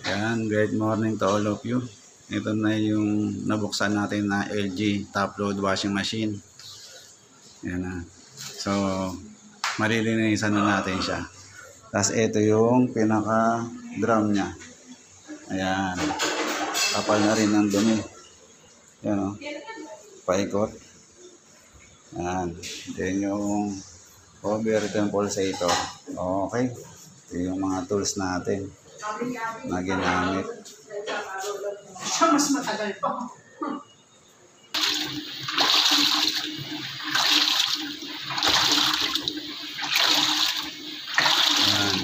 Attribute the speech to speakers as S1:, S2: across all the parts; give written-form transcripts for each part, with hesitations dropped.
S1: Yan, great morning to all of you. Ito na yung nabuksan natin na LG top load washing machine. Yan na. So, malilinisan na natin siya. Tapos ito yung pinaka drum niya. Ayan. Kapal na rin ng dumi. Yan o. Paikot. Ayan. Then yung cover, ito yung pulsator. Okay. Ito yung mga tools natin na ginamit.
S2: Siya mas matagal pa.
S1: Ayan.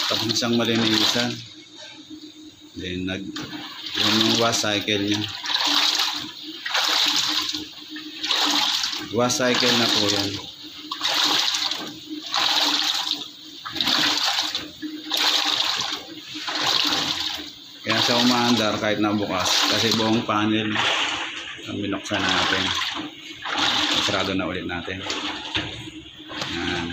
S1: Tapos siyang malinisan. Then yung wash cycle niya. Wash cycle na po yan. Kaya siya umaandar kahit nabukas kasi buong panel ang binuksan natin. Sarado na ulit natin. Yan.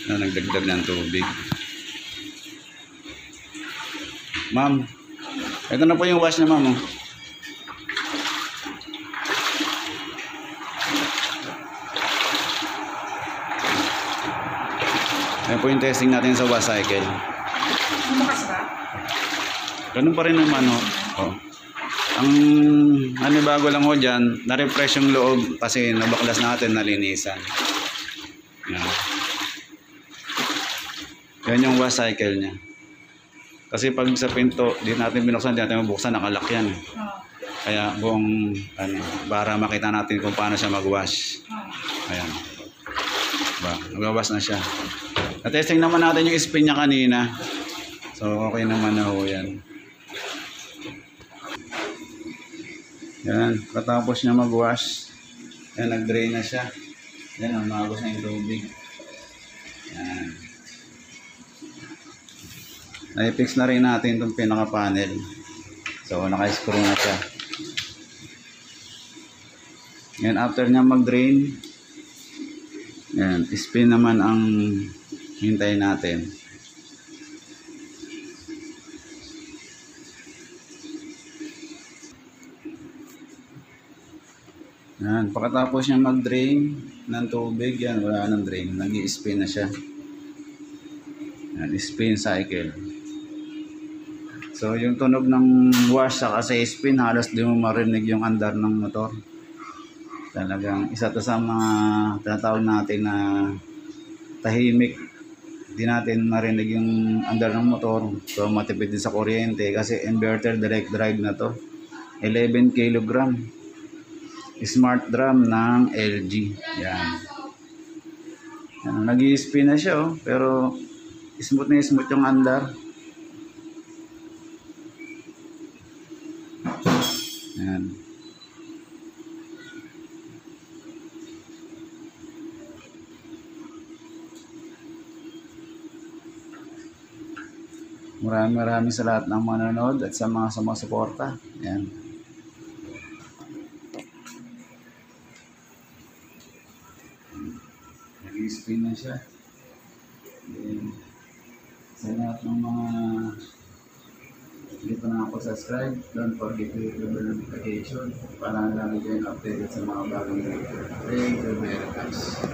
S1: Nagdagdag ng tubig. Ma'am, ito na po yung wash na ma'am. Ayan po yung testing natin sa wash cycle.
S2: Bumakas ba?
S1: Ganun pa rin naman ho. Oh. Ang ano bago lang ho dyan, na-refresh yung loob kasi nabaklas natin, nalinisan. Yan. Yan yung wash cycle niya. Kasi pag sa pinto, di natin binuksan, di natin mabuksan, nakalak yan. Kaya buong, ano, para makita natin kung paano siya mag-wash. Ayan. Diba? Mag-wash na siya. Na-testing naman natin yung spin niya kanina. So, okay naman na ho yan. Yan. Katapos niya mag-wash. Yan, nag-drain na siya. Yan, umagos na yung tubig. Yan. Na-fix na rin natin itong pinaka-panel. So, naka-screw na siya. Yan, after niya mag-drain, yan, spin naman ang hintayin natin. Yan, pagkatapos niya mag-drain ng tubig, yan, wala nang drain. Nag-i-spin na siya. Yan, spin cycle. So, yung tunog ng wash saka sa spin, halos di mo marinig yung andar ng motor. Talagang isa to sa mga tinatawag natin na tahimik. Di natin marinig yung andar ng motor. So, matipid din sa kuryente kasi inverter direct drive na to. 11 kg. Smart drum ng LG. Yan. Yan, nag-i-spin na siya oh, pero smooth na smooth yung andar. Yan. Maraming sa lahat ng manonood at sa mga sumusuporta. Yan. Nag-spin na siya. Then, sa lahat ng mga hindi pa nakapag-subscribe, don't forget to hit the bell notification para lagi kayo updated sa mga bagong video. Thank you very much.